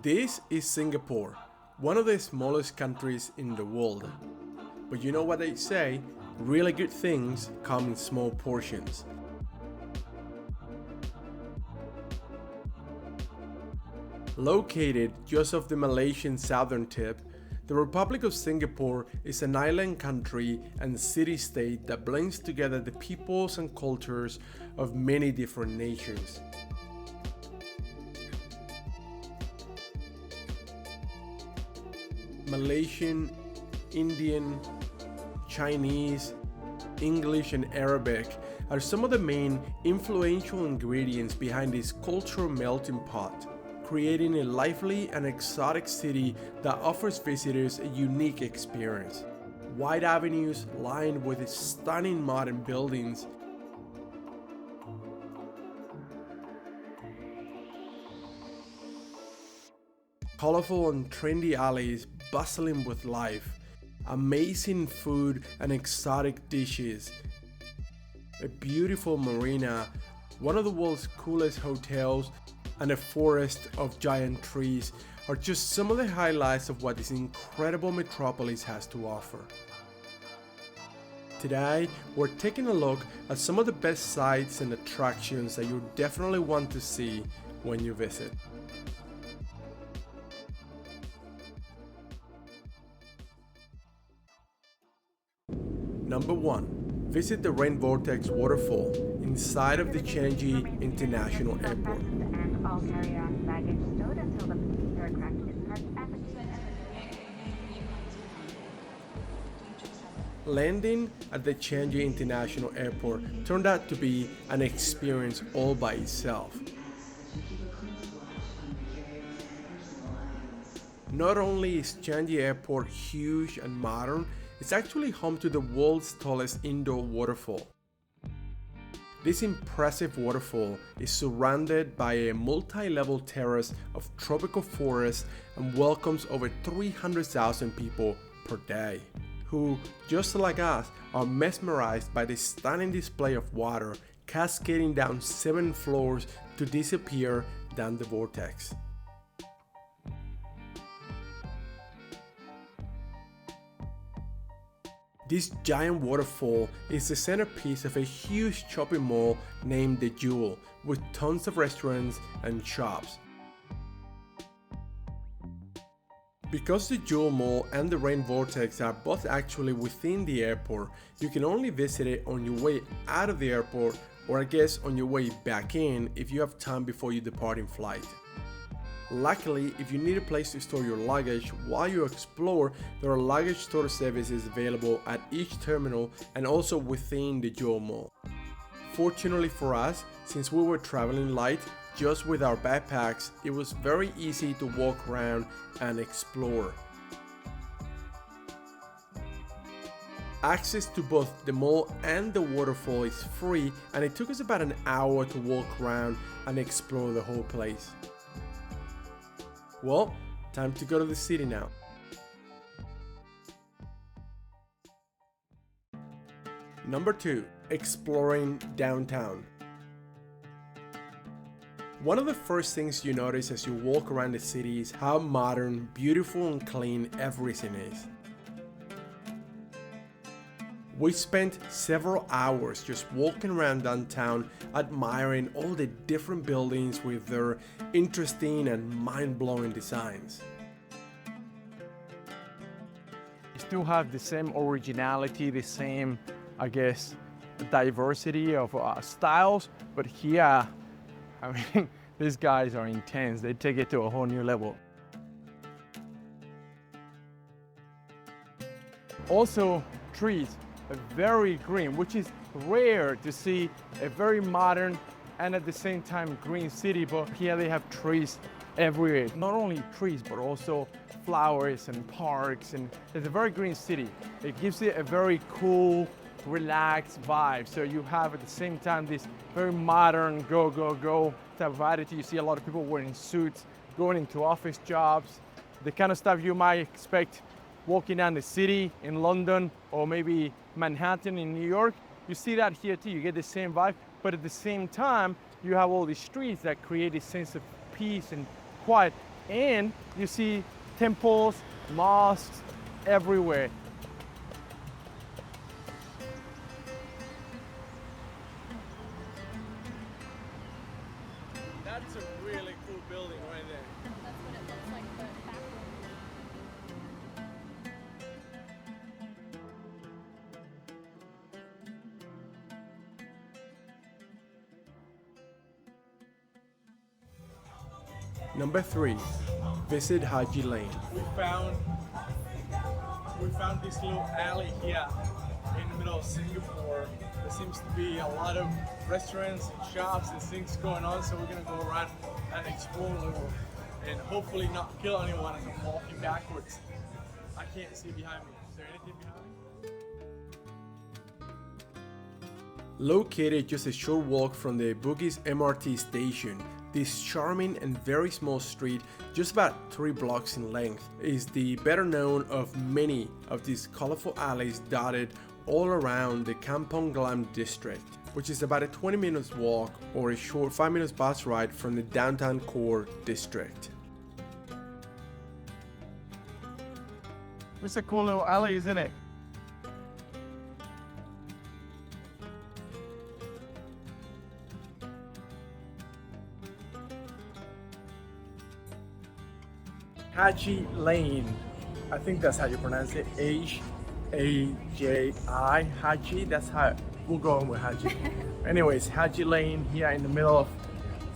This is Singapore, one of the smallest countries in the world. But you know what they say, really good things come in small portions. Located just off the Malaysian southern tip, the Republic of Singapore is an island country and city-state that blends together the peoples and cultures of many different nations. Malaysian, Indian, Chinese, English and Arabic are some of the main influential ingredients behind this cultural melting pot, creating a lively and exotic city that offers visitors a unique experience. Wide avenues lined with stunning modern buildings, colorful and trendy alleys bustling with life, amazing food and exotic dishes, a beautiful marina, one of the world's coolest hotels, and a forest of giant trees are just some of the highlights of what this incredible metropolis has to offer. Today, we're taking a look at some of the best sites and attractions that you definitely want to see when you visit. Number 1. Visit the Vortex Waterfall inside of the Changi International Airport. Landing at the Changi International Airport turned out to be an experience all by itself. Not only is Changi Airport huge and modern, it's actually home to the world's tallest indoor waterfall. This impressive waterfall is surrounded by a multi-level terrace of tropical forest and welcomes over 300,000 people per day, who, just like us, are mesmerized by the stunning display of water cascading down 7 floors to disappear down the vortex. This giant waterfall is the centerpiece of a huge shopping mall named the Jewel, with tons of restaurants and shops. Because the Jewel Mall and the Rain Vortex are both actually within the airport, you can only visit it on your way out of the airport, or I guess on your way back in if you have time before you depart in flight. Luckily, if you need a place to store your luggage while you explore, there are luggage store services available at each terminal and also within the Jewel Mall. Fortunately for us, since we were traveling light, just with our backpacks, it was very easy to walk around and explore. Access to both the mall and the waterfall is free, and it took us about an hour to walk around and explore the whole place. Well, time to go to the city now. Number 2. Exploring downtown. One of the first things you notice as you walk around the city is how modern, beautiful and clean everything is. We spent several hours just walking around downtown, admiring all the different buildings with their interesting and mind-blowing designs. You still have the same originality, the same, I guess, diversity of styles, but here, I mean, these guys are intense. They take it to a whole new level. Also, trees. Very green, which is rare to see a very modern and at the same time green city, but here they have trees everywhere. Not only trees, but also flowers and parks, and it's a very green city. It gives it a very cool, relaxed vibe. So you have at the same time this very modern go, go, go type of attitude. You see a lot of people wearing suits, going into office jobs, the kind of stuff you might expect walking down the city in London or maybe Manhattan in New York. You see that here too, you get the same vibe, but at the same time, you have all these streets that create a sense of peace and quiet And you see temples, mosques everywhere. That's a really cool building right there. That's what it looks like, but backwards. Number 3. Visit Haji Lane. We found this little alley here in the middle of Singapore. There seems to be a lot of restaurants and shops and things going on, so we're gonna go around and explore a little and hopefully not kill anyone as I'm walking backwards. I can't see behind me. Is there anything behind me? Located just a short walk from the Bugis MRT station, this charming and very small street, just about 3 blocks in length, is the better known of many of these colorful alleys dotted all around the Kampong Glam district, which is about a 20 minutes walk or a short 5 minutes bus ride from the downtown core district. It's a cool little alley, isn't it? Haji Lane. I think that's how you pronounce it. H-A-J-I. Haji. That's how we're going with Haji. Anyways, Haji Lane here in the middle of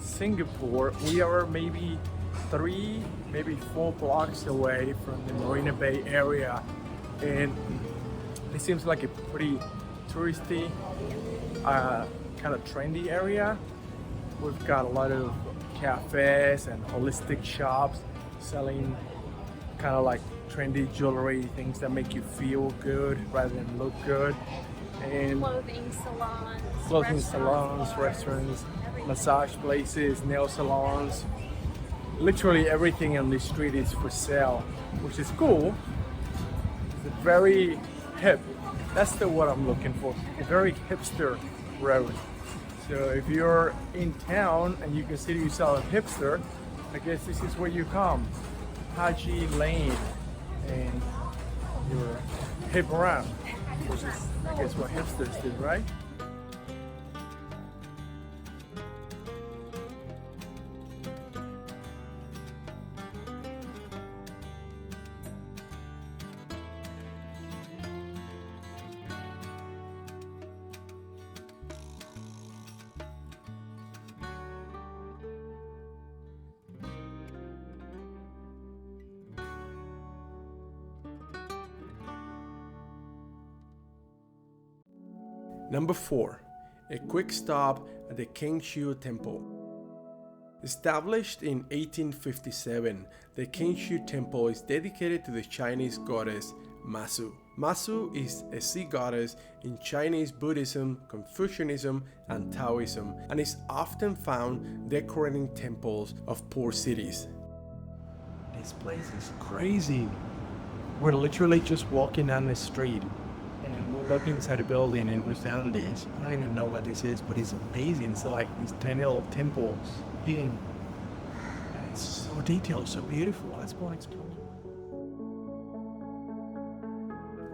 Singapore. We are maybe 3, maybe 4 blocks away from the Marina Bay area, and it seems like a pretty touristy, kind of trendy area. We've got a lot of cafes and holistic shops selling kind of like trendy jewelry, things that make you feel good rather than look good, and Clothing salons, restaurants, everything. massage places, nail salons. Literally everything on this street is for sale, which is cool. It's very hip. That's the word I'm looking for. A very hipster road. So if you're in town and you consider yourself a hipster, I guess this is where you come. Haji Lane, and you're hip around, which is, I guess, what hipsters did, right? Number 4. A quick stop at the Kheng Chiu Temple. Established in 1857, the Kheng Chiu Temple is dedicated to the Chinese goddess Masu. Masu is a sea goddess in Chinese Buddhism, Confucianism, and Taoism, and is often found decorating temples of poor cities. This place is crazy. We're literally just walking down the street and we're looking inside the building and we found this. I don't even know what this is, but it's amazing. It's like these tiny little temples hidden. And it's so detailed, so beautiful. Let's go and explore.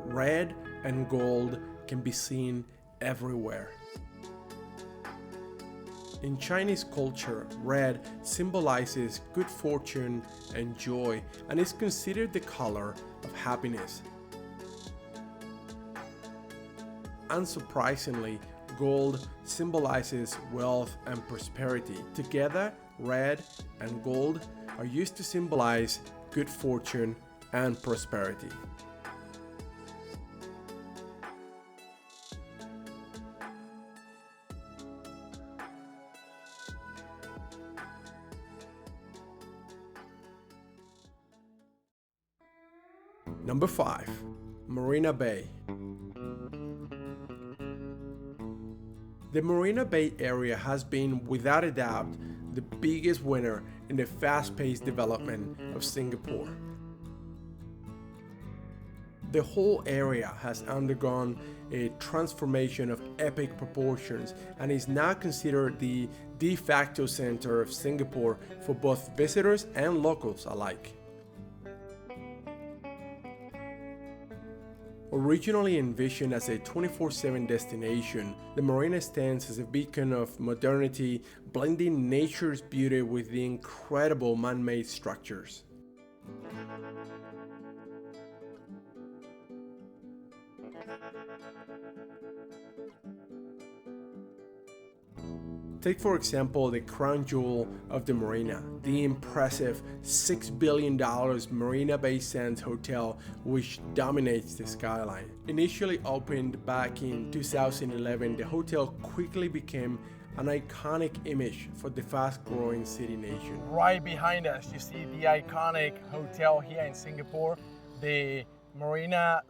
Red and gold can be seen everywhere. In Chinese culture, red symbolizes good fortune and joy and is considered the color of happiness. Unsurprisingly, gold symbolizes wealth and prosperity. Together, red and gold are used to symbolize good fortune and prosperity. Number 5. Marina Bay. The Marina Bay area has been, without a doubt, the biggest winner in the fast-paced development of Singapore. The whole area has undergone a transformation of epic proportions and is now considered the de facto center of Singapore for both visitors and locals alike. Originally envisioned as a 24/7 destination, the marina stands as a beacon of modernity, blending nature's beauty with the incredible man-made structures. Take for example the crown jewel of the marina, the impressive $6 billion Marina Bay Sands Hotel, which dominates the skyline. Initially opened back in 2011, the hotel quickly became an iconic image for the fast-growing city nation. Right behind us, you see the iconic hotel here in Singapore, the Marina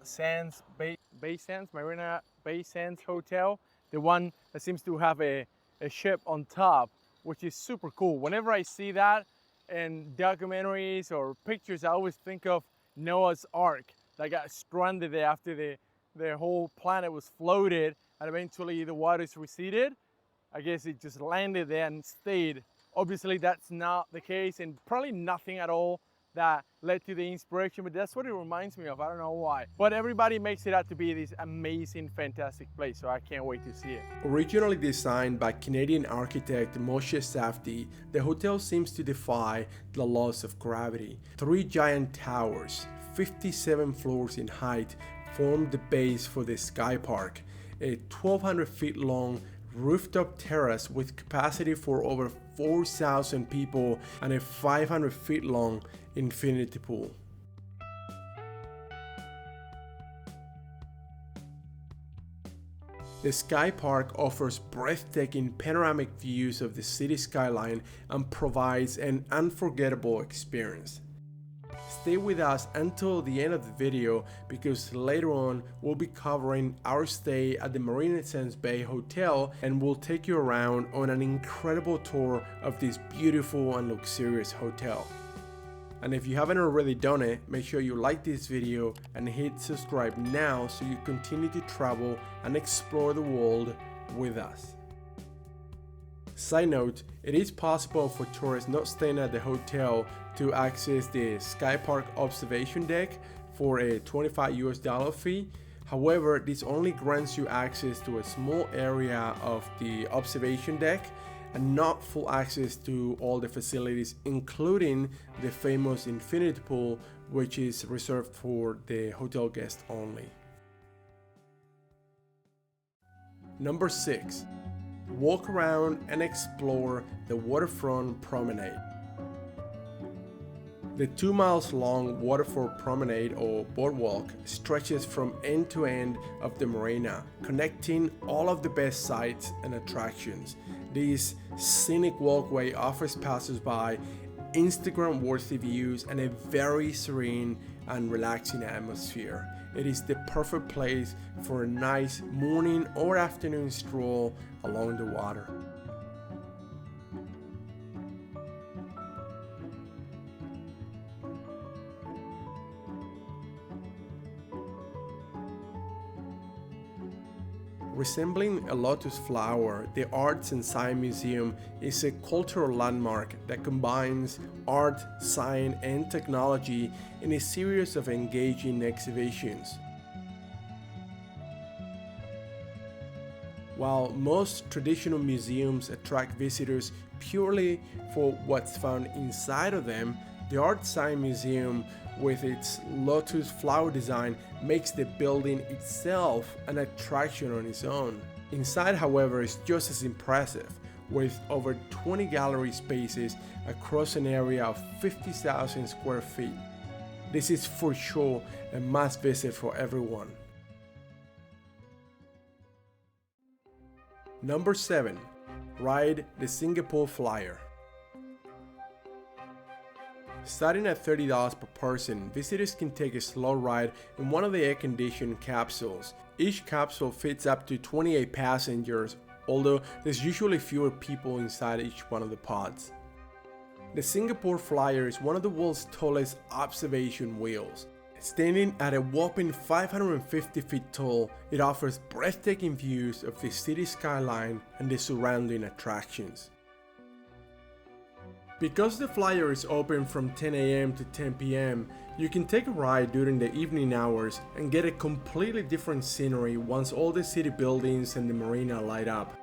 Bay Sands Hotel, the one that seems to have a ship on top, which is super cool. Whenever I see that in documentaries or pictures, I always think of Noah's Ark that got stranded there after the whole planet was floated and eventually the waters receded. I guess it just landed there and stayed. Obviously that's not the case, and probably nothing at all that led to the inspiration, but that's what it reminds me of. I don't know why. But everybody makes it out to be this amazing, fantastic place, so I can't wait to see it. Originally designed by Canadian architect Moshe Safdie, the hotel seems to defy the laws of gravity. 3 giant towers, 57 floors in height, form the base for the Sky Park, a 1,200 feet long rooftop terrace with capacity for over 4,000 people and a 500 feet long infinity pool. The Sky Park offers breathtaking panoramic views of the city skyline and provides an unforgettable experience. Stay with us until the end of the video because later on we'll be covering our stay at the Marina Bay Hotel and we'll take you around on an incredible tour of this beautiful and luxurious hotel. And if you haven't already done it, make sure you like this video and hit subscribe now so you continue to travel and explore the world with us. Side note, it is possible for tourists not staying at the hotel to access the Sky Park observation deck for a $25 fee. However, this only grants you access to a small area of the observation deck and not full access to all the facilities, including the famous infinity pool, which is reserved for the hotel guests only. Number 6. Walk around and explore the Waterfront Promenade. The 2 miles long Waterfall Promenade or boardwalk stretches from end to end of the marina, connecting all of the best sites and attractions. This scenic walkway offers passers-by Instagram-worthy views and a very serene and relaxing atmosphere. It is the perfect place for a nice morning or afternoon stroll along the water. Resembling a lotus flower, the Arts and Science Museum is a cultural landmark that combines art, science, and technology in a series of engaging exhibitions. While most traditional museums attract visitors purely for what's found inside of them, the Art Science Museum, with its lotus flower design, makes the building itself an attraction on its own. Inside, however, is just as impressive, with over 20 gallery spaces across an area of 50,000 square feet. This is for sure a must visit for everyone. Number 7. Ride the Singapore Flyer. Starting at $30 per person, visitors can take a slow ride in one of the air-conditioned capsules. Each capsule fits up to 28 passengers, although there's usually fewer people inside each one of the pods. The Singapore Flyer is one of the world's tallest observation wheels. Standing at a whopping 550 feet tall, it offers breathtaking views of the city skyline and the surrounding attractions. Because the flyer is open from 10 a.m. to 10 p.m., you can take a ride during the evening hours and get a completely different scenery once all the city buildings and the marina light up.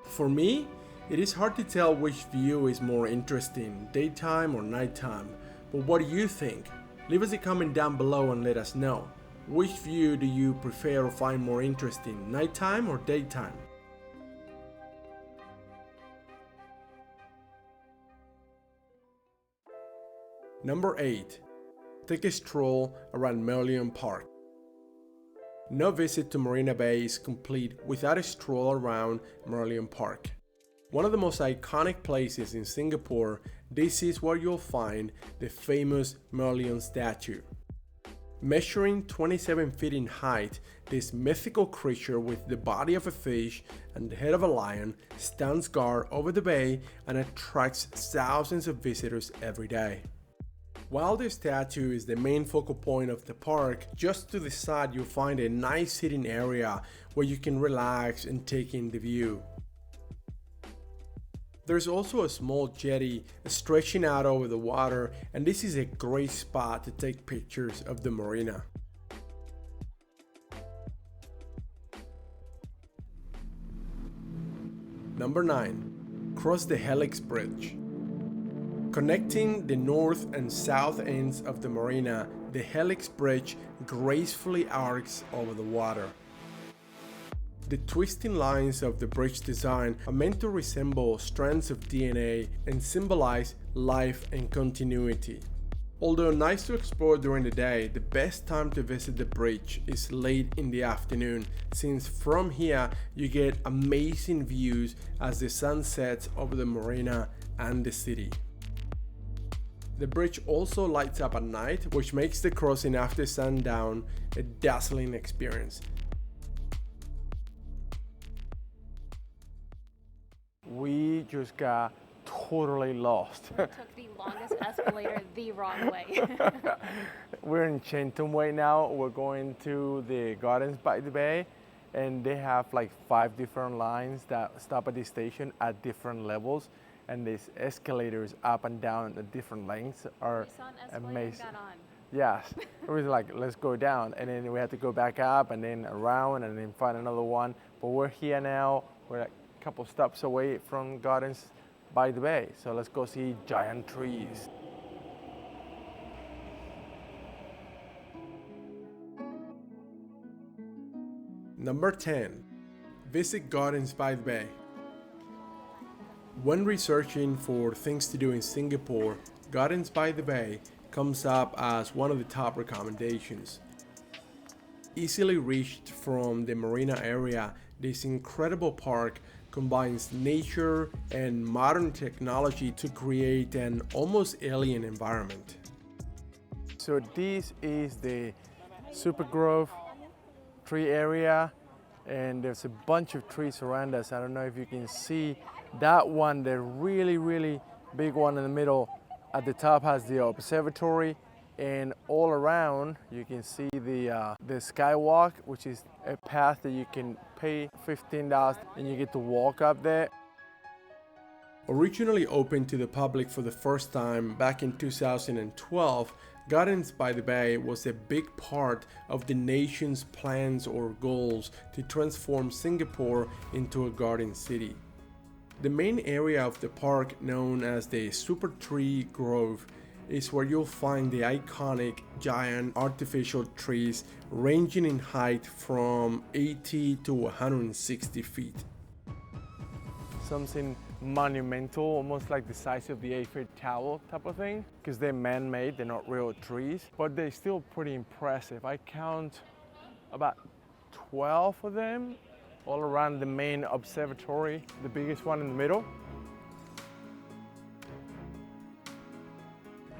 For me, it is hard to tell which view is more interesting, daytime or nighttime, but what do you think? Leave us a comment down below and let us know. Which view do you prefer or find more interesting, nighttime or daytime? Number 8. Take a stroll around Merlion Park. No visit to Marina Bay is complete without a stroll around Merlion Park. One of the most iconic places in Singapore, this is where you'll find the famous Merlion statue. Measuring 27 feet in height, this mythical creature with the body of a fish and the head of a lion stands guard over the bay and attracts thousands of visitors every day. While the statue is the main focal point of the park, just to the side you'll find a nice sitting area where you can relax and take in the view. There's also a small jetty stretching out over the water, and this is a great spot to take pictures of the marina. Number 9. Cross the Helix Bridge. Connecting the north and south ends of the marina, the Helix Bridge gracefully arcs over the water. The twisting lines of the bridge design are meant to resemble strands of DNA and symbolize life and continuity. Although nice to explore during the day, the best time to visit the bridge is late in the afternoon, since from here you get amazing views as the sun sets over the marina and the city. The bridge also lights up at night, which makes the crossing after sundown a dazzling experience. We just got totally lost. We took the longest escalator the wrong way. We're in Chenton Way now. We're going to the Gardens by the Bay, and they have like 5 different lines that stop at the station at different levels. And these escalators up and down at different lengths are amazing. Got on. Yes, it was like, let's go down, and then we had to go back up and then around and then find another one. But we're here now. We're like a couple stops away from Gardens by the Bay. So let's go see giant trees. Number 10. Visit Gardens by the Bay. When researching for things to do in Singapore, Gardens by the Bay comes up as one of the top recommendations. Easily reached from the marina area, this incredible park combines nature and modern technology to create an almost alien environment. So this is the Super Grove tree area, and there's a bunch of trees around us. I don't know if you can see that one, the really big one in the middle. At the top has the observatory, and all around you can see the skywalk, which is a path that you can pay $15 and you get to walk up there. Originally opened to the public for the first time back in 2012, Gardens by the Bay was a big part of the nation's plans or goals to transform Singapore into a garden city. The main area of the park, known as the Super Tree Grove, is where you'll find the iconic giant artificial trees ranging in height from 80 to 160 feet. Something monumental, almost like the size of the Eiffel Tower type of thing, because they're man-made, they're not real trees, but they're still pretty impressive. I count about 12 of them all around the main observatory, the biggest one in the middle.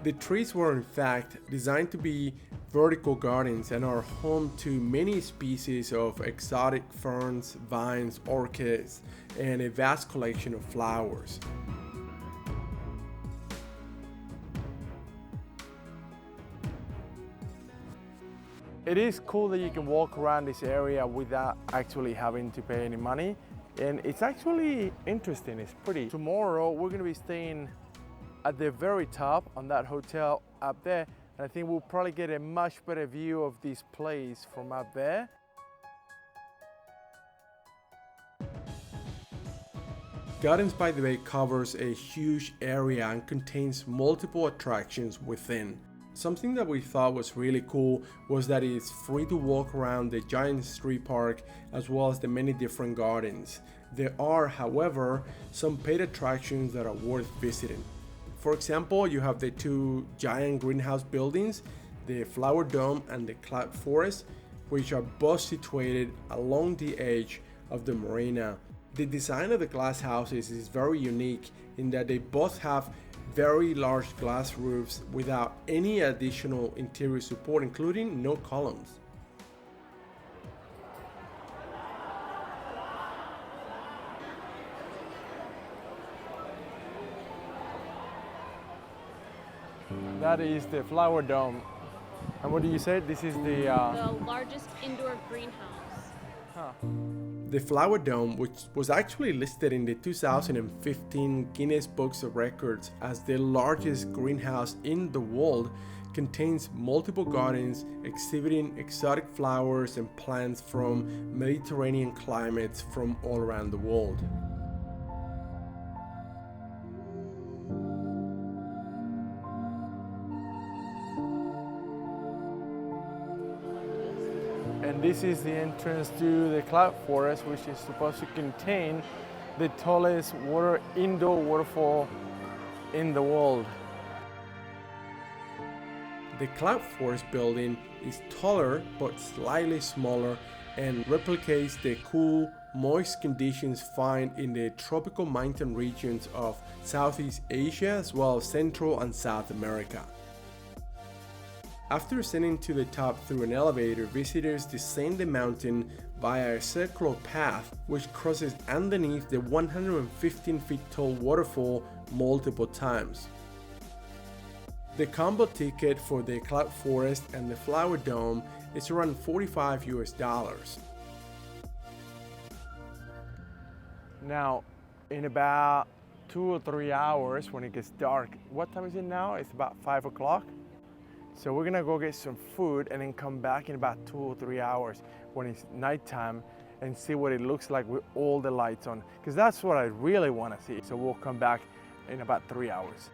The trees were in fact designed to be vertical gardens and are home to many species of exotic ferns, vines, orchids, and a vast collection of flowers. It is cool that you can walk around this area without actually having to pay any money. And it's actually interesting, it's pretty. Tomorrow, we're gonna be staying at the very top on that hotel up there. And I think we'll probably get a much better view of this place from up there. Gardens by the Bay covers a huge area and contains multiple attractions within. Something that we thought was really cool was that it's free to walk around the giant street park as well as the many different gardens. There are, however, some paid attractions that are worth visiting. For example, you have the two giant greenhouse buildings, the Flower Dome and the Cloud Forest, which are both situated along the edge of the marina. The design of the glass houses is very unique in that they both have very large glass roofs without any additional interior support, including no columns. That is the Flower Dome. And what do you say? This is the largest indoor greenhouse. The Flower Dome, which was actually listed in the 2015 Guinness Books of Records as the largest greenhouse in the world, contains multiple gardens exhibiting exotic flowers and plants from Mediterranean climates from all around the world. And this is the entrance to the Cloud Forest, which is supposed to contain the tallest indoor waterfall in the world. The Cloud Forest building is taller but slightly smaller and replicates the cool, moist conditions found in the tropical mountain regions of Southeast Asia as well as Central and South America. After ascending to the top through an elevator, visitors descend the mountain via a circular path which crosses underneath the 115 feet tall waterfall multiple times. The combo ticket for the Cloud Forest and the Flower Dome is around $45 US. Now, in about 2 or 3 hours when it gets dark, what time is it now? It's about 5 o'clock. So we're gonna go get some food and then come back in about 2 or 3 hours when it's nighttime and see what it looks like with all the lights on, because that's what I really want to see. So we'll come back in about 3 hours.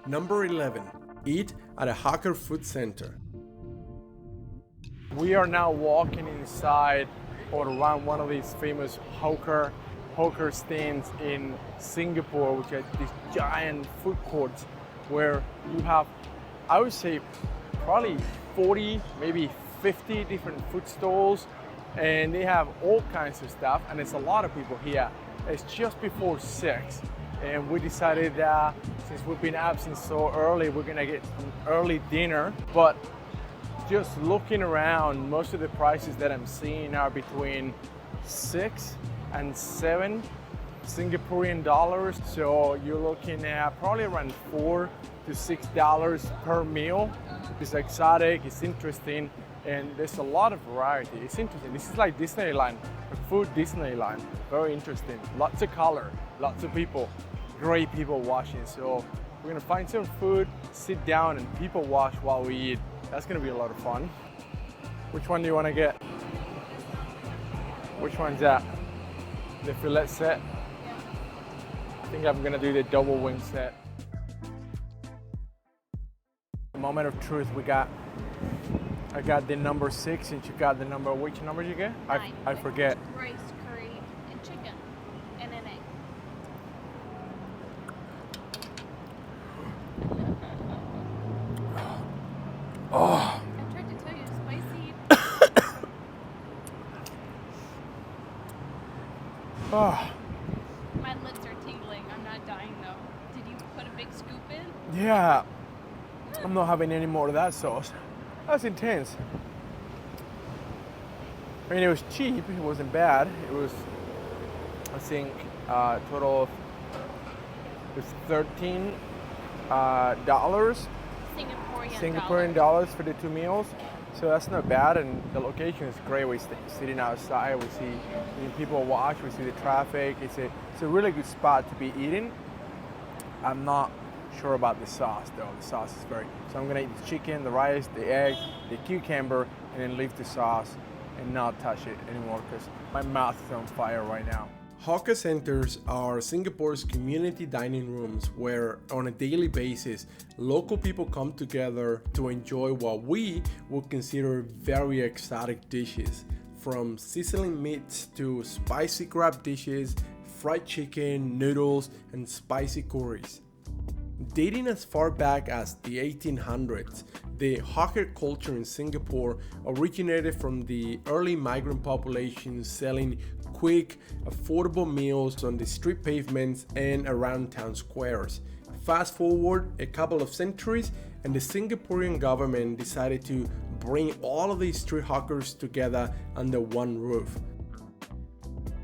Number 11. Eat at a hawker food center. We are now walking inside or around one of these famous hawker stands in Singapore, which are these giant food courts where you have, I would say, probably 40, maybe 50 different food stalls, and they have all kinds of stuff, and there's a lot of people here. It's just before 6, and we decided that since we've been up since so early, we're gonna get an early dinner. But just looking around, most of the prices that I'm seeing are between 6 and 7 Singaporean dollars. So you're looking at probably around $4 to $6 per meal. It's exotic, it's interesting, and there's a lot of variety. It's interesting. This is like Disneyland, a food Disneyland. Very interesting. Lots of color, lots of people, great people watching. So we're gonna find some food, sit down and people watch while we eat. That's gonna be a lot of fun. Which one do you wanna get? Which one's that? The fillet set? I think I'm gonna do the double wing set. Moment of truth, I got the number 6 and you got the number, which number did you get? 9. I forget. Rice, curry, and chicken, and an egg. Oh, I tried to tell you, spicy. oh. My lips are tingling. I'm not dying though. Did you put a big scoop in? Yeah, I'm not having any more of that sauce. That's intense. I mean, it was cheap, it wasn't bad. It was, I think, total of, it was $13 Singaporean dollars for the 2 meals. So that's not bad, and the location is great. We're sitting outside, we see people watch, we see the traffic. It's a really good spot to be eating. I'm not sure about the sauce though. The sauce is very, so I'm gonna eat the chicken, the rice, the egg, the cucumber, and then leave the sauce and not touch it anymore because my mouth is on fire right now. Hawker centers are Singapore's community dining rooms where, on a daily basis, local people come together to enjoy what we would consider very exotic dishes, from sizzling meats to spicy crab dishes, fried chicken, noodles, and spicy curries. Dating as far back as the 1800s, the hawker culture in Singapore originated from the early migrant population selling quick, affordable meals on the street pavements and around town squares. Fast forward a couple of centuries, and the Singaporean government decided to bring all of these street hawkers together under one roof.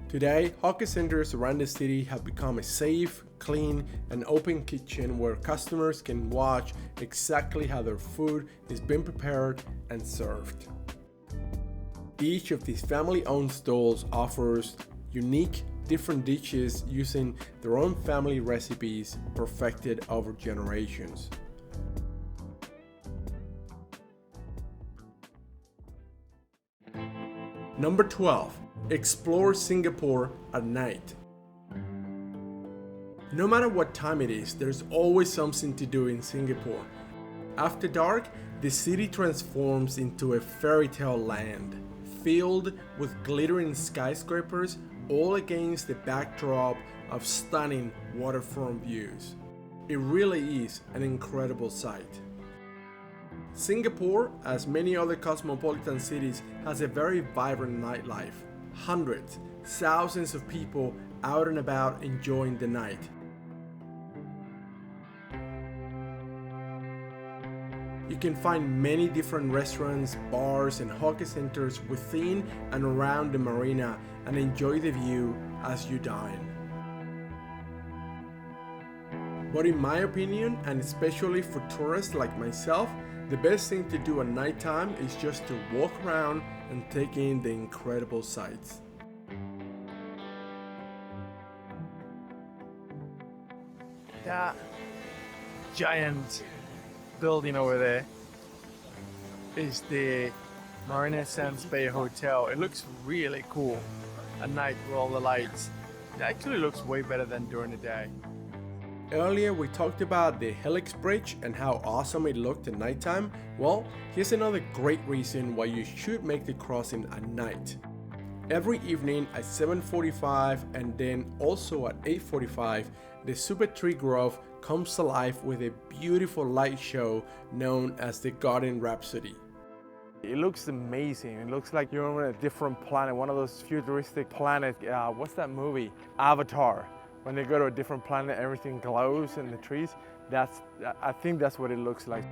Today, hawker centers around the city have become a safe, clean, and open kitchen where customers can watch exactly how their food is being prepared and served. Each of these family-owned stalls offers unique, different dishes using their own family recipes perfected over generations. Number 12. Explore Singapore at night. No matter what time it is, there's always something to do in Singapore. After dark, the city transforms into a fairy tale land, filled with glittering skyscrapers, all against the backdrop of stunning waterfront views. It really is an incredible sight. Singapore, as many other cosmopolitan cities, has a very vibrant nightlife. Hundreds, thousands of people out and about enjoying the night. You can find many different restaurants, bars, and hawker centers within and around the marina and enjoy the view as you dine. But in my opinion, and especially for tourists like myself, the best thing to do at nighttime is just to walk around and take in the incredible sights. That giant building over there is the Marina Bay Hotel. It looks really cool at night with all the lights. It actually looks way better than during the day. Earlier we talked about the Helix Bridge and how awesome it looked at nighttime. Well, here's another great reason why you should make the crossing at night. Every evening at 7:45 and then also at 8:45, the Super Tree Grove comes to life with a beautiful light show known as the Garden Rhapsody. It looks amazing. It looks like you're on a different planet, one of those futuristic planets. What's that movie? Avatar. When they go to a different planet, everything glows in the trees. I think that's what it looks like.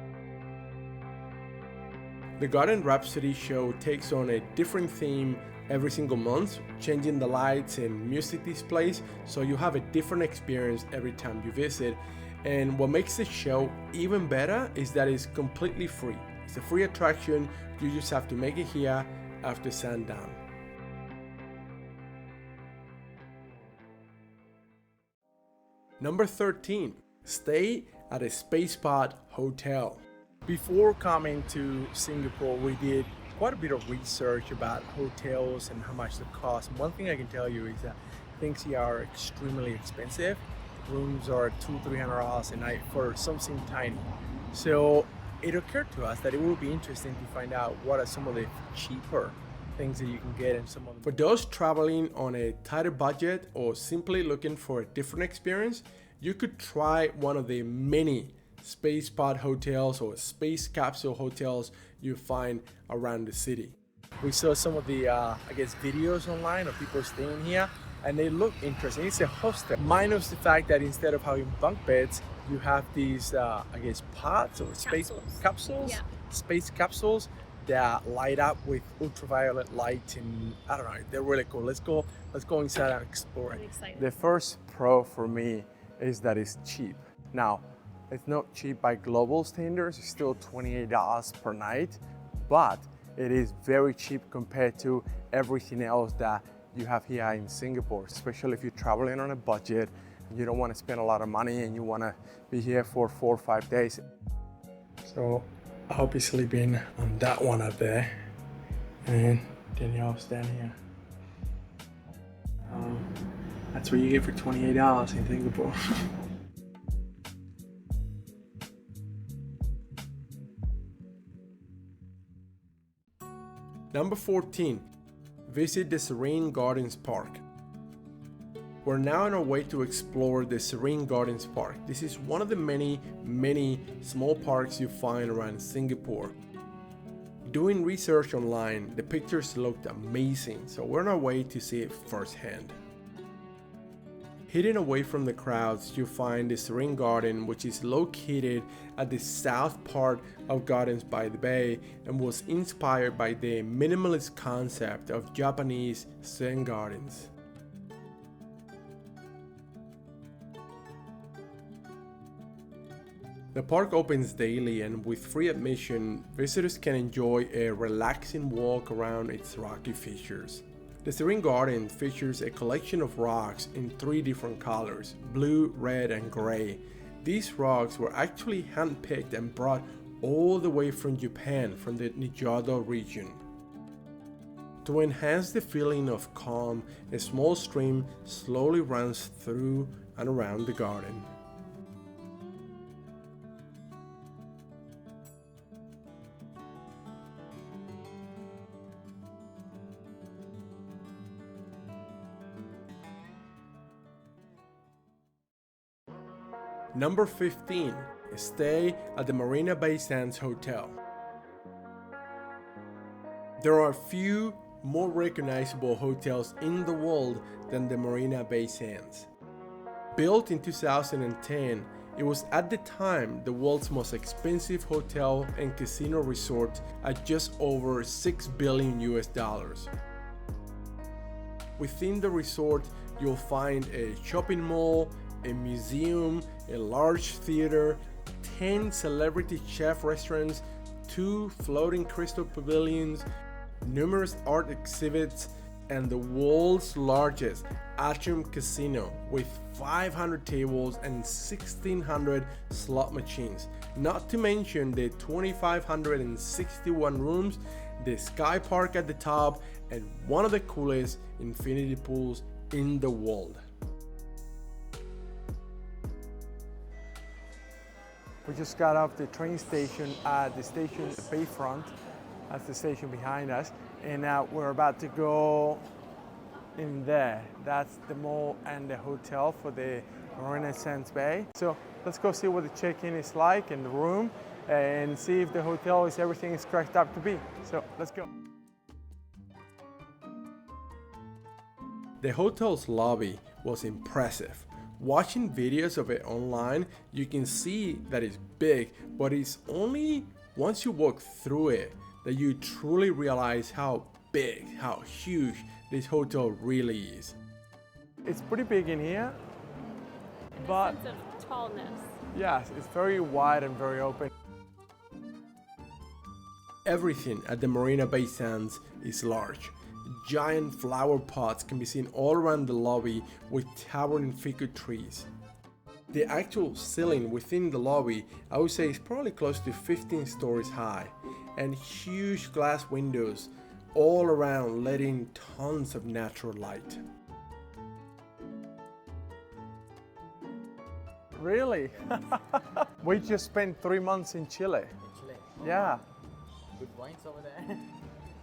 The Garden Rhapsody show takes on a different theme every single month, changing the lights and music displays, so you have a different experience every time you visit. And what makes the show even better is that it's completely free. It's a free attraction, you just have to make it here after sundown. Number 13, stay at a Spacepod Hotel. Before coming to Singapore, we did quite a bit of research about hotels and how much they cost. One thing I can tell you is that things here are extremely expensive. Rooms are $200-300 a night for something tiny. So it occurred to us that it would be interesting to find out what are some of the cheaper things that you can get in some of them. For those traveling on a tighter budget or simply looking for a different experience, you could try one of the many Spacepod hotels or space capsule hotels you find around the city. We saw some of the videos online of people staying here, and they look interesting. It's a hostel, minus the fact that instead of having bunk beds, you have these pods or space capsules, space capsules that light up with ultraviolet light, and I don't know, they're really cool. Let's go inside and explore it. The first pro for me is that it's cheap. Now, It's not cheap by global standards, it's still $28 per night, but it is very cheap compared to everything else that you have here in Singapore, especially if you're traveling on a budget, you don't want to spend a lot of money and you want to be here for 4 or 5 days. So I'll be sleeping on that one up there, and Danielle's down here. That's what you get for $28 in Singapore. Number 14, visit the Seren Gardens Park. We're now on our way to explore the Seren Gardens Park. This is one of the many small parks you find around Singapore. Doing research online, the pictures looked amazing, so we're on our way to see it firsthand. Hidden away from the crowds, you find the Seren Garden, which is located at the south part of Gardens by the Bay and was inspired by the minimalist concept of Japanese Zen gardens. The park opens daily, and with free admission, visitors can enjoy a relaxing walk around its rocky features. The Seren Garden features a collection of rocks in 3 different colors, blue, red, and gray. These rocks were actually handpicked and brought all the way from Japan, from the Niigata region. To enhance the feeling of calm, a small stream slowly runs through and around the garden. Number 15, stay at the Marina Bay Sands Hotel. There are few more recognizable hotels in the world than the Marina Bay Sands. Built in 2010, it was at the time the world's most expensive hotel and casino resort at just over $6 billion US. Within the resort, you'll find a shopping mall, a museum, a large theater, 10 celebrity chef restaurants, 2 floating crystal pavilions, numerous art exhibits, and the world's largest atrium casino with 500 tables and 1,600 slot machines, not to mention the 2,561 rooms, the sky park at the top, and one of the coolest infinity pools in the world. We just got off the train station at the station Bayfront. That's the station behind us. And now we're about to go in there. That's the mall and the hotel for the Marina Sands Bay. So let's go see what the check-in is like in the room and see if the hotel is everything is cracked up to be. So let's go. The hotel's lobby was impressive. Watching videos of it online, you can see that it's big, but it's only once you walk through it that you truly realize how big, how huge this hotel really is. It's pretty big in here, but sense of tallness. yes, it's very wide and very open. Everything at the Marina Bay Sands is large. Giant flower pots can be seen all around the lobby with towering fig trees. The actual ceiling within the lobby, I would say, is probably close to 15 stories high, and huge glass windows all around letting tons of natural light. Really? We just spent 3 months in Chile. Chile. Yeah. Good wines over there.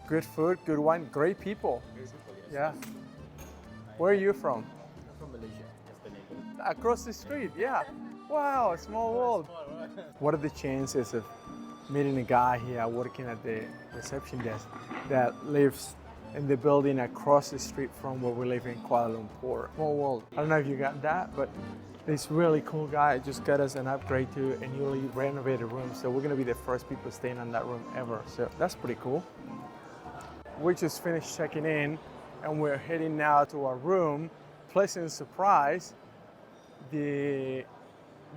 Good food, good wine, great people. Yeah. Where are you from? I'm from Malaysia, just the neighbor. Across the street, yeah. Wow, small world. What are the chances of meeting a guy here working at the reception desk that lives in the building across the street from where we live in Kuala Lumpur? Small world. I don't know if you got that, but this really cool guy just got us an upgrade to a newly renovated room. So we're gonna be the first people staying in that room ever. So that's pretty cool. We just finished checking in and we're heading now to our room. Pleasant surprise, the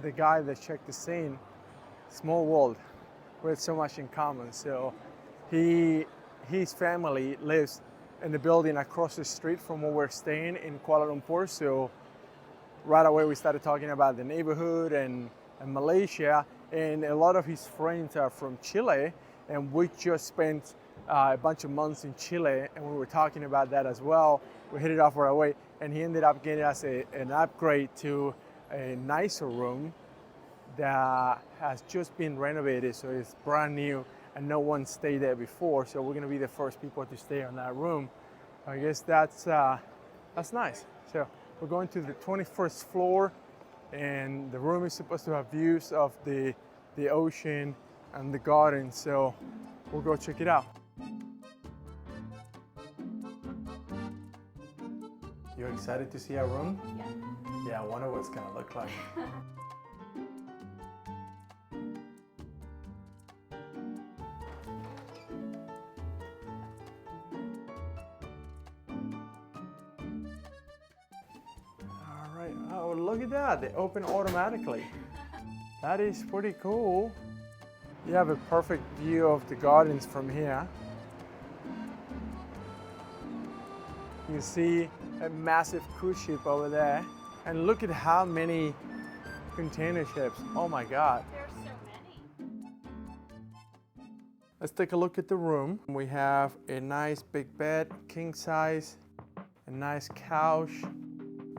the guy that checked the scene, small world, we had so much in common. So his family lives in the building across the street from where we're staying in Kuala Lumpur. So right away we started talking about the neighborhood and Malaysia, and a lot of his friends are from Chile, and we just spent a bunch of months in Chile, and we were talking about that as well. We hit it off right away, and he ended up getting us an upgrade to a nicer room that has just been renovated, so it's brand new and no one stayed there before, so we're gonna be the first people to stay on that room. I guess that's nice. So we're going to the 21st floor, and the room is supposed to have views of the ocean and the garden, so we'll go check it out. You're excited to see our room? Yeah. Yeah, I wonder what it's gonna look like. All right, oh, look at that, they open automatically. That is pretty cool. You have a perfect view of the gardens from here. You can see a massive cruise ship over there. And look at how many container ships. Oh my God. There's so many. Let's take a look at the room. We have a nice big bed, king size, a nice couch,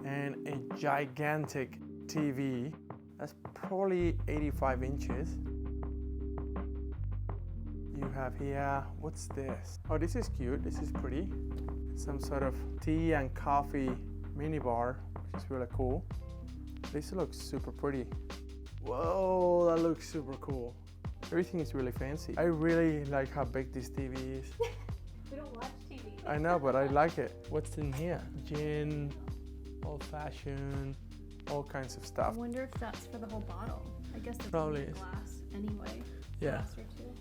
and a gigantic TV. That's probably 85 inches. You have here, what's this? Oh, this is cute, this is pretty. Some sort of tea and coffee mini bar, which is really cool. This looks super pretty. Whoa, that looks super cool. Everything is really fancy. I really like how big this TV is. We don't watch TV. I know, but I like it. What's in here? Gin, old fashioned, all kinds of I stuff. wonder if that's for the whole bottle. I guess it's Probably in is. glass anyway. Yeah. Glass or two.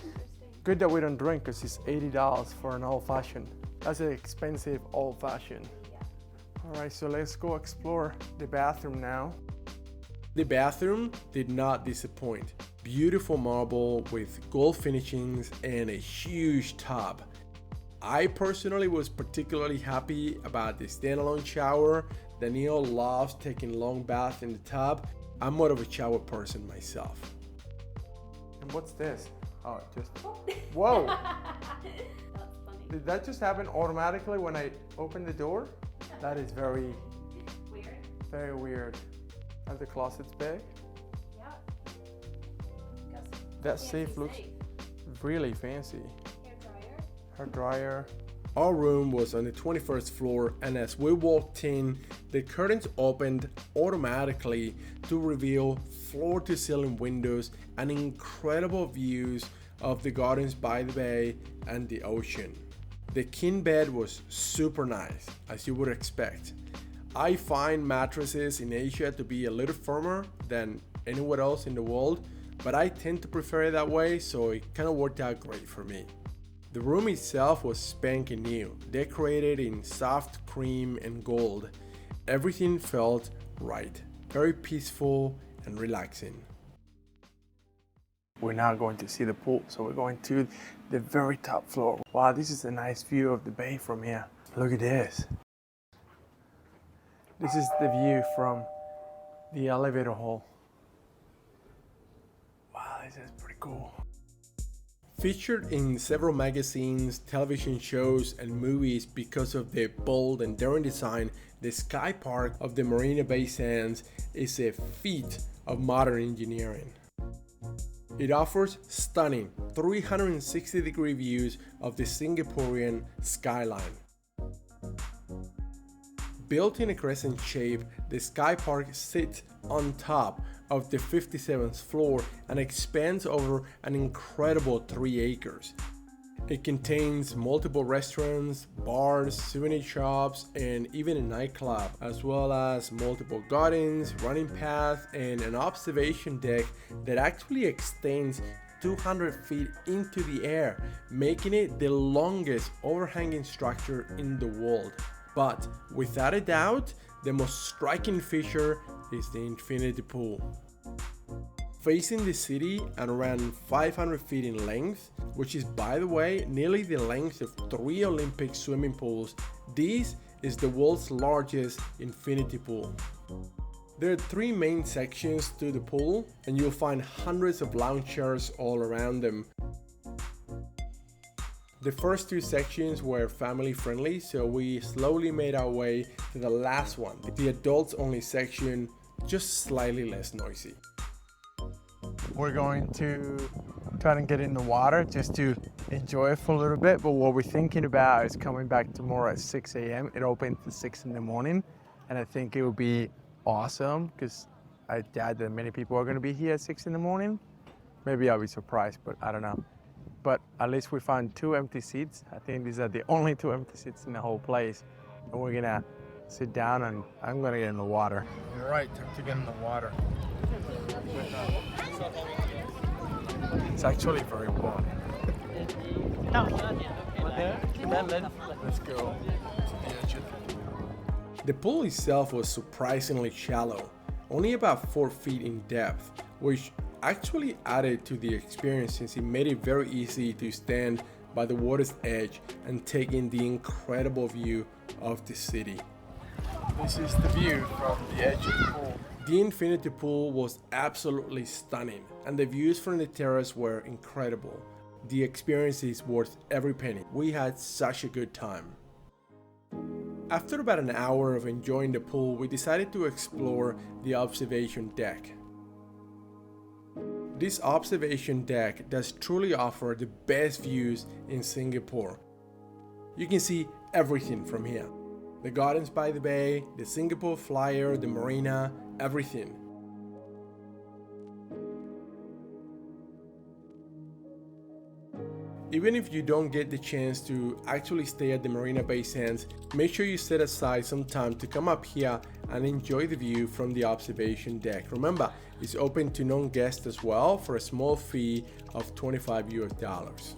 Interesting. Good that we don't drink because it's $80 for an old fashioned. That's an expensive old fashioned. Yeah. All right, so let's go explore the bathroom now. The bathroom did not disappoint. Beautiful marble with gold finishings and a huge tub. I personally was particularly happy about the standalone shower. Daniel loves taking long baths in the tub. I'm more of a shower person myself. And what's this? Oh, just, whoa. That's funny. Did that just happen automatically when I opened the door? That is very, Weird. very weird. Are the closets big? Yeah. Guess That fancy safe looks really fancy. Hair dryer. Her dryer. Our room was on the 21st floor, and as we walked in, the curtains opened automatically to reveal floor-to-ceiling windows and incredible views of the gardens by the bay and the ocean. The king bed was super nice, as you would expect. I find mattresses in Asia to be a little firmer than anywhere else in the world, but I tend to prefer it that way, so it kind of worked out great for me. The room itself was spanking new, decorated in soft cream and gold. Everything felt right, very peaceful and relaxing. We're now going to see the pool, so we're going to the very top floor. Wow, this is a nice view of the bay from here. Look at this. This is the view from the elevator hall. Wow, this is pretty cool. Featured in several magazines, television shows, and movies because of the bold and daring design, the Sky Park of the Marina Bay Sands is a feat of modern engineering. It offers stunning 360-degree views of the Singaporean skyline. Built in a crescent shape, the Sky Park sits on top of the 57th floor and expands over an incredible 3 acres. It contains multiple restaurants, bars, souvenir shops, and even a nightclub, as well as multiple gardens, running paths, and an observation deck that actually extends 200 feet into the air, making it the longest overhanging structure in the world. But without a doubt, the most striking feature is the infinity pool. Facing the city and around 500 feet in length, which is, by the way, nearly the length of 3 Olympic swimming pools, this is the world's largest infinity pool. There are 3 main sections to the pool, and you'll find hundreds of lounge chairs all around them. The first 2 sections were family friendly, so we slowly made our way to the last one, the adults only section, just slightly less noisy. We're going to try and get in the water just to enjoy it for a little bit, but what we're thinking about is coming back tomorrow at 6 a.m. It opens at 6 in the morning, and I think it will be awesome because I doubt that many people are going to be here at 6 in the morning. Maybe I'll be surprised, but I don't know. But at least we found 2 empty seats. I think these are the only 2 empty seats in the whole place. And we're gonna sit down and I'm gonna get in the water. You're right, time to get in the water. It's actually very warm. Let's go to the edge of the pool. The pool itself was surprisingly shallow, only about 4 feet in depth, which actually added to the experience since it made it very easy to stand by the water's edge and take in the incredible view of the city. This is the view from the edge of the pool. The infinity pool was absolutely stunning, and the views from the terrace were incredible. The experience is worth every penny. We had such a good time. After about an hour of enjoying the pool, we decided to explore the observation deck. This observation deck does truly offer the best views in Singapore. You can see everything from here. The gardens by the bay, the Singapore Flyer, the marina, everything. Even if you don't get the chance to actually stay at the Marina Bay Sands, make sure you set aside some time to come up here and enjoy the view from the observation deck. Remember, it's open to non-guests as well for a small fee of $25 US.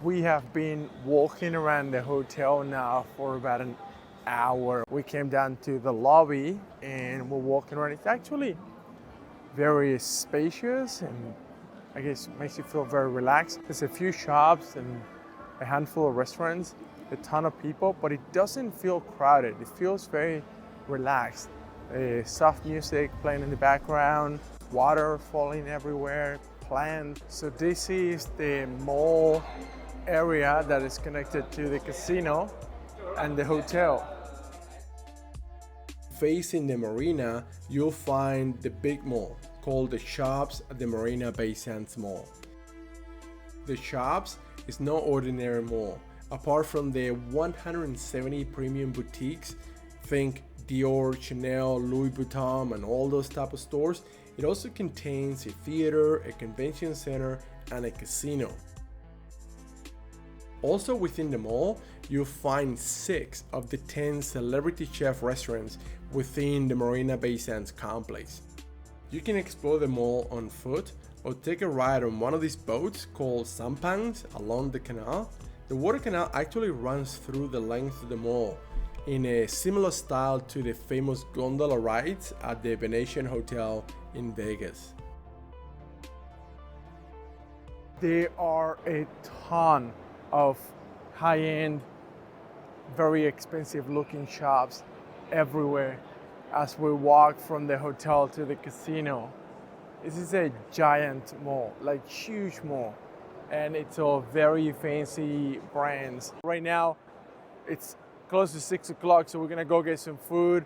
We have been walking around the hotel now for about an hour. We came down to the lobby and we're walking around. It's actually very spacious and I guess makes you feel very relaxed. There's a few shops and a handful of restaurants, a ton of people, but it doesn't feel crowded. It feels very relaxed. Soft music playing in the background, water falling everywhere, plants. So this is the mall area that is connected to the casino and the hotel. Facing the marina, you'll find the big mall called the Shops at the Marina Bay Sands Mall. The Shops is no ordinary mall. Apart from the 170 premium boutiques, think Dior, Chanel, Louis Vuitton and all those type of stores, it also contains a theater, a convention center and a casino. Also within the mall, you'll find 6 of the 10 celebrity chef restaurants within the Marina Bay Sands complex. You can explore the mall on foot or take a ride on one of these boats called sampans along the canal. The water canal actually runs through the length of the mall in a similar style to the famous gondola rides at the Venetian Hotel in Vegas. There are a ton of high-end, very expensive looking shops everywhere as we walk from the hotel to the casino. This is a giant mall, like huge mall, and it's all very fancy brands. Right now it's close to 6 o'clock, so we're gonna go get some food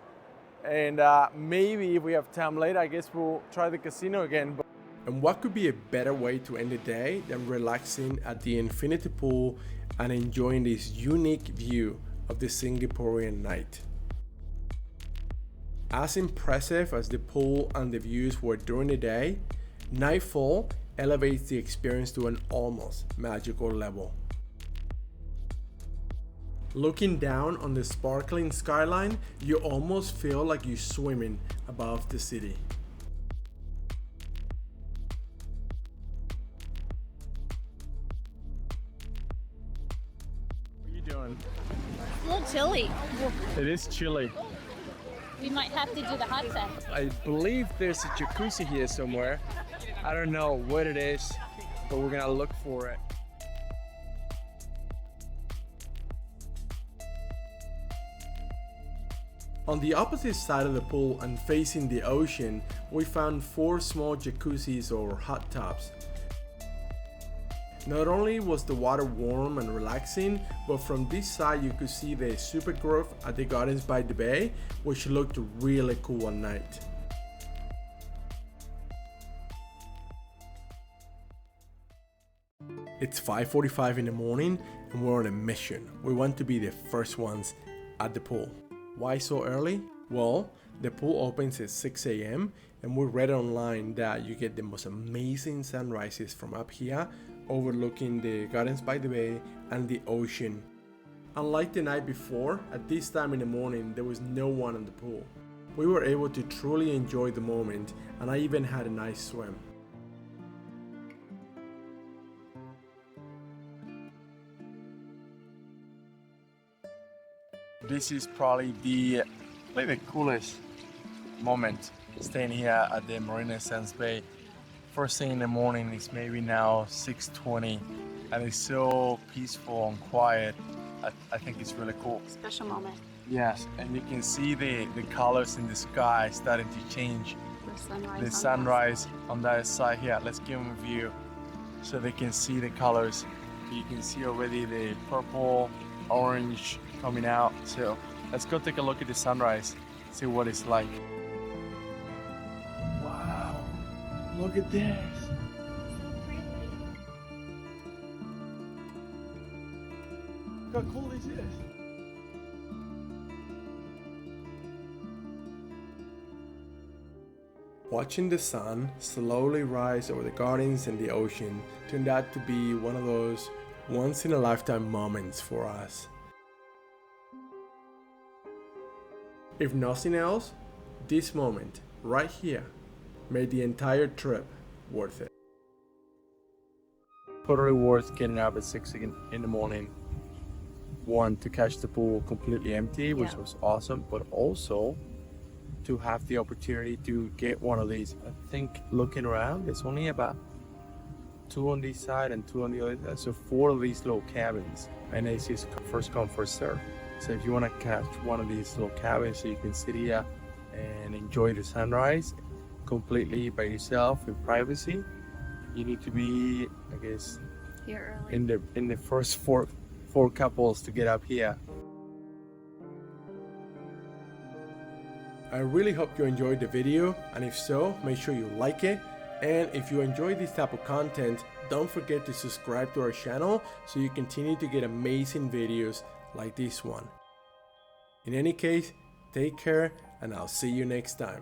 and maybe if we have time later, I guess we'll try the casino again. And what could be a better way to end the day than relaxing at the infinity pool and enjoying this unique view of the Singaporean night. As impressive as the pool and the views were during the day, nightfall elevates the experience to an almost magical level. Looking down on the sparkling skyline, you almost feel like you're swimming above the city. doing? It's a little chilly. It is chilly. We might have to do the hot tub. I believe there's a jacuzzi here somewhere. I don't know what it is, but we're gonna look for it. On the opposite side of the pool and facing the ocean, we found 4 small jacuzzis or hot tubs. Not only was the water warm and relaxing, but from this side you could see the super grove at the Gardens by the Bay, which looked really cool at night. It's 5:45 in the morning and we're on a mission. We want to be the first ones at the pool. Why so early? Well, the pool opens at 6 a.m. and we read online that you get the most amazing sunrises from up here, overlooking the Gardens by the Bay and the ocean. Unlike the night before, at this time in the morning there was no one in the pool. We were able to truly enjoy the moment, and I even had a nice swim. This is probably the coolest moment staying here at the Marina Bay. First thing in the morning is maybe now 6:20 and it's so peaceful and quiet. I think it's really cool. Special moment. Yes, and you can see the colors in the sky starting to change. The sunrise on that side here. Let's give them a view so they can see the colors. You can see already the purple, orange coming out. So let's go take a look at the sunrise, see what it's like. Wow, look at this. Look how cool this is. Watching the sun slowly rise over the gardens and the ocean turned out to be one of those once-in-a-lifetime moments for us. If nothing else, this moment, right here, made the entire trip worth it. Totally worth getting up at 6 in the morning. One, to catch the pool completely empty, which was awesome, but also to have the opportunity to get one of these. I think looking around, there's only about 2 on this side and 2 on the other side, so 4 of these little cabins, and it's just first come, first serve. So if you want to catch one of these little cabins so you can sit here and enjoy the sunrise completely by yourself in privacy, you need to be, I guess, Here early. in the first four couples to get up here. I really hope you enjoyed the video, and if so, make sure you like it. And if you enjoy this type of content, don't forget to subscribe to our channel so you continue to get amazing videos like this one. In any case, take care and I'll see you next time.